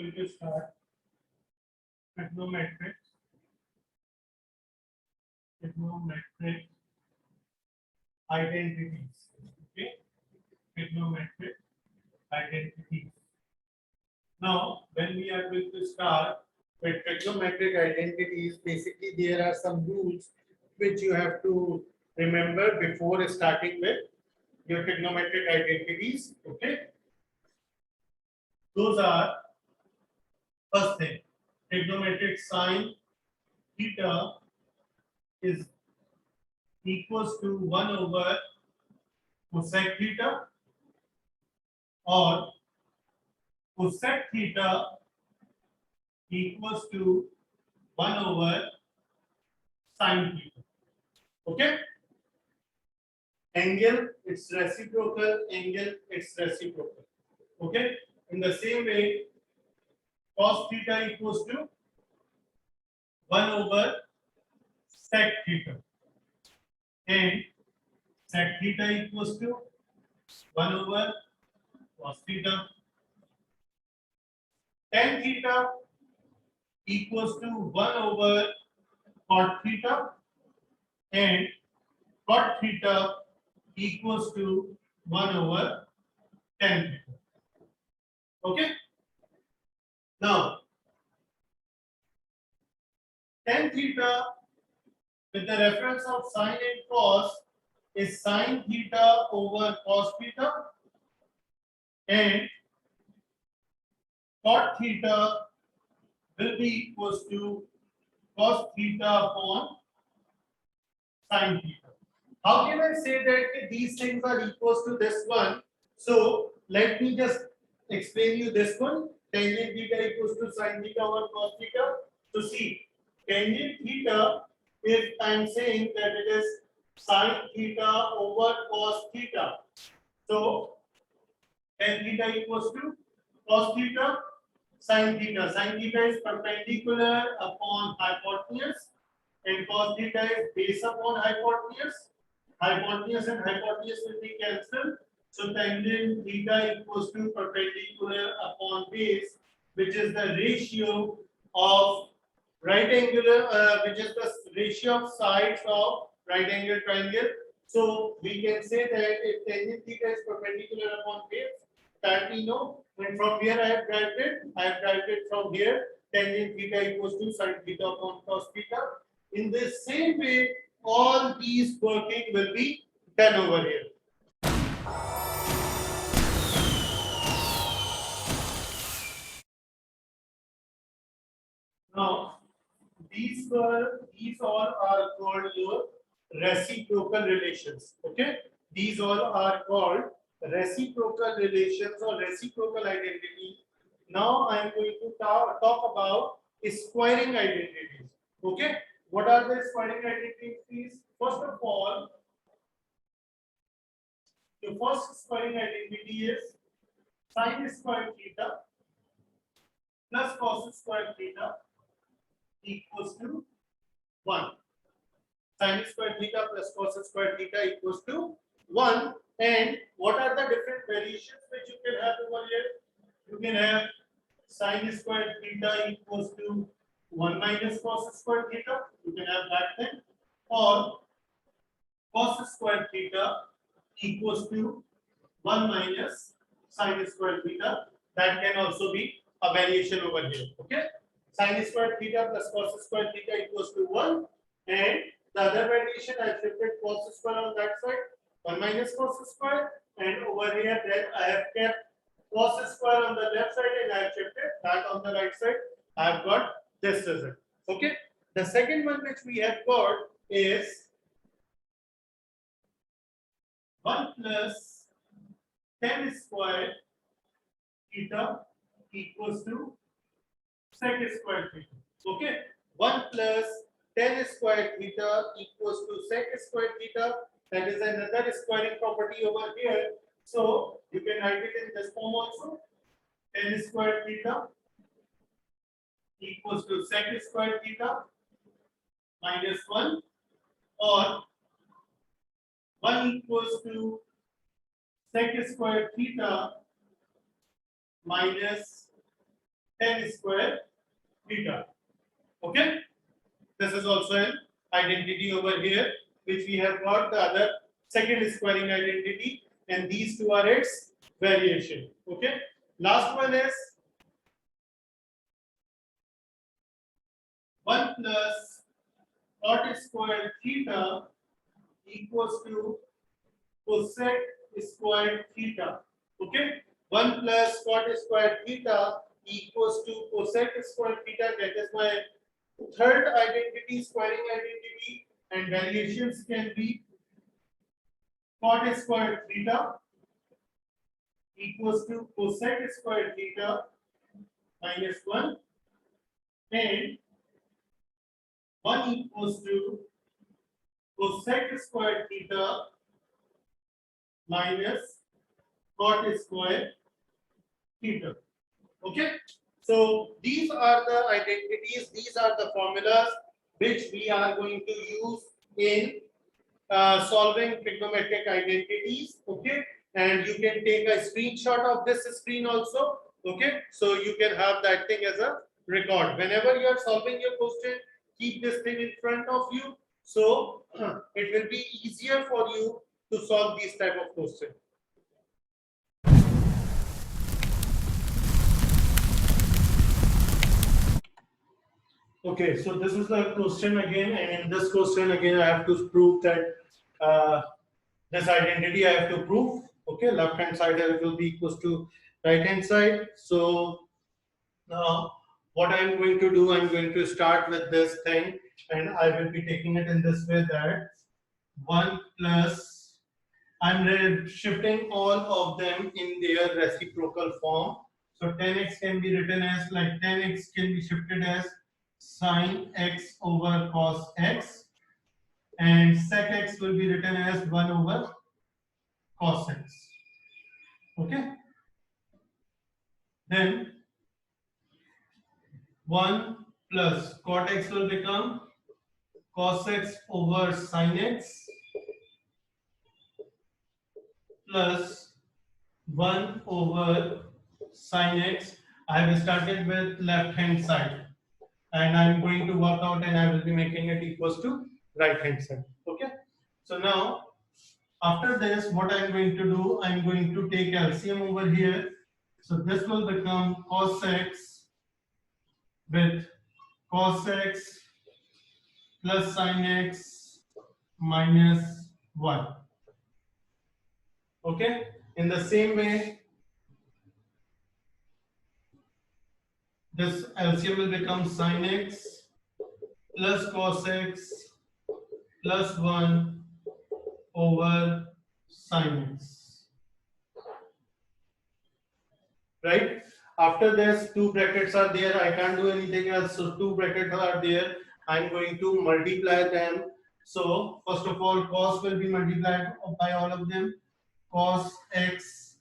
going to start trigonometric identities. Okay, trigonometric identities. Now, when we are going to start with trigonometric identities, basically there are some rules which you have to remember before starting with your trigonometric identities. Okay, those are first thing, trigonometric sine theta is equals to 1 over cosec theta, or cosec theta equals to 1 over sine theta. Okay, angle it's reciprocal, angle it's reciprocal. Okay, in the same way cos theta equals to 1 over sec theta, and sec theta equals to 1 over cos theta. Tan theta equals to 1 over cot theta, and cot theta equals to 1 over tan theta. Okay, now tan theta with the reference of sine and cos is sine theta over cos theta, and cot theta will be equals to cos theta upon sine theta. How can I say that these things are equals to this one? So let me just explain you this one. Tangent theta equals to sine theta over cos theta. So see, tangent theta, if I am saying that it is sine theta over cos theta, so tan theta equals to cos theta sin theta. Sin theta is perpendicular upon hypotenuse, and cos theta is base upon hypotenuse. Hypotenuse and hypotenuse will be cancelled. So tangent theta equals to perpendicular upon base, which is the ratio of right angular, which is the ratio of sides of right angle triangle. So we can say that if tangent theta is perpendicular upon base, that we know. And from here I have derived it from here. Tangent theta equals to sin theta upon cos theta. In the same way, all these working will be done over here. Now, these all are called your reciprocal relations. Okay, these all are called reciprocal relations or reciprocal identity. Now I am going to talk about squaring identities. Okay, what are the squaring identities? First of all, the first squaring identity is sin square theta plus cos square theta equals to 1. Sin square theta plus cos square theta equals to 1. And what are the different variations which you can have over here? You can have sin square theta equals to 1 minus cos square theta. You can have that thing. Or cos square theta equals to 1 minus sin square theta. That can also be a variation over here. Okay. Sin square theta plus cos square theta equals to 1. And the other variation I have shifted cos square on that side, 1 minus cos square, and over here then I have kept cos square on the left side and I have shifted that on the right side. I have got this result. Okay. The second one which we have got is 1 plus tan square theta equals to sec square theta. Okay. 1 plus tan square theta equals to sec square theta. That is another squaring property over here. So you can write it in this form also. Tan square theta equals to sec square theta minus 1, or 1 equals to sec square theta minus 10 square theta. Okay, this is also an identity over here, which we have got the other second squaring identity, and these two are its variation. Okay, last one is 1 plus cot square theta equals to cosec square theta. Okay, 1 plus cot square theta equals to cosec square theta. That is my third identity, squaring identity, and variations can be cot square theta equals to cosec square theta minus 1, and 1 equals to cosec square theta minus cot square theta. Okay, so these are the identities, these are the formulas which we are going to use in solving trigonometric identities. Okay, and you can take a screenshot of this screen also. Okay, so you can have that thing as a record whenever you are solving your question. Keep this thing in front of you, so it will be easier for you to solve these type of questions. Okay, so this is the question again, and in this question again I have to prove that this identity I have to prove. Okay, left hand side will be equals to right hand side. So now what I am going to do, I am going to start with this thing, and I will be taking it in this way that 1 plus, I'm shifting all of them in their reciprocal form. So 10x can be written as, like, 10x can be shifted as sine x over cos x, and sec x will be written as 1 over cos x. Okay, then 1 plus cot x will become cos x over sin x plus 1 over sin x. I have started with left hand side, and I'm going to work out, and I will be making it equals to right hand side. Okay, so now after this, what I'm going to do, I'm going to take LCM over here. So this will become cos x with cos x plus sin x minus 1. Okay, in the same way, this LCM will become sin x plus cos x plus 1 over sin x. Right? After this, two brackets are there. I can't do anything else. So two brackets are there. I'm going to multiply them. So first of all, cos will be multiplied by all of them. Cos x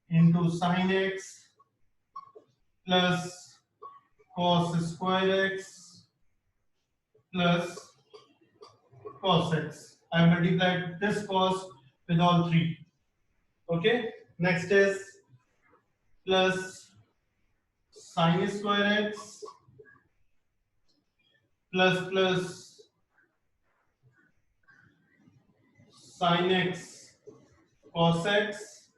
into sin x plus cos square x plus cos x. I multiplied this cos with all three. Okay. Next is plus sin square x plus sin x cos x,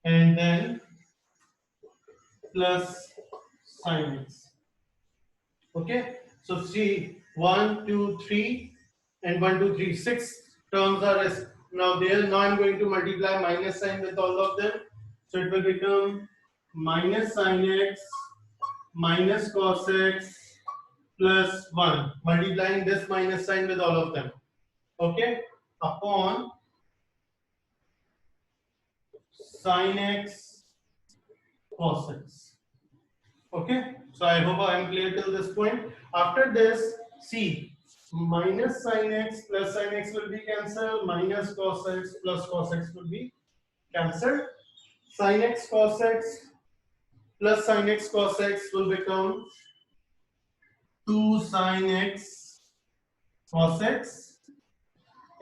and then plus sin x. Okay, so see 1, 2, 3, and 1, 2, 3, 6 terms are now there. Now I'm going to multiply minus sign with all of them. So it will become minus sin x minus cos x plus 1, multiplying this minus sign with all of them. Okay, upon sin x cos x. Okay, so I hope I am clear till this point. After this, see, minus sin x plus sin x will be cancelled, minus cos x plus cos x will be cancelled. Sin x cos x plus sin x cos x will become 2 sin x cos x,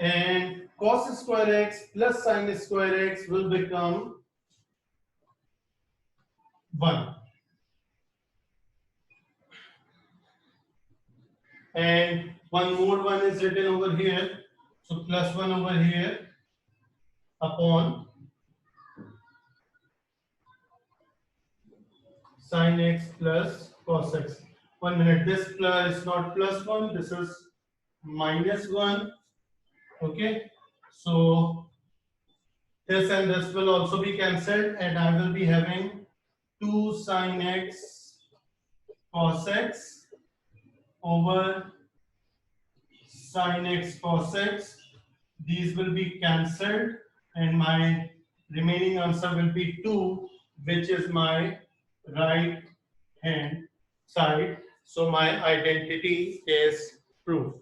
and cos square x plus sin square x will become 1. and one more one is written over here. So plus 1 over here upon sin x plus cos x. 1 minute. This plus is not plus 1. This is minus 1. Okay. So this and this will also be cancelled, and I will be having 2 sin x cos x over sin x cos x. These will be cancelled, and my remaining answer will be 2, which is my right hand side. So my identity is proved.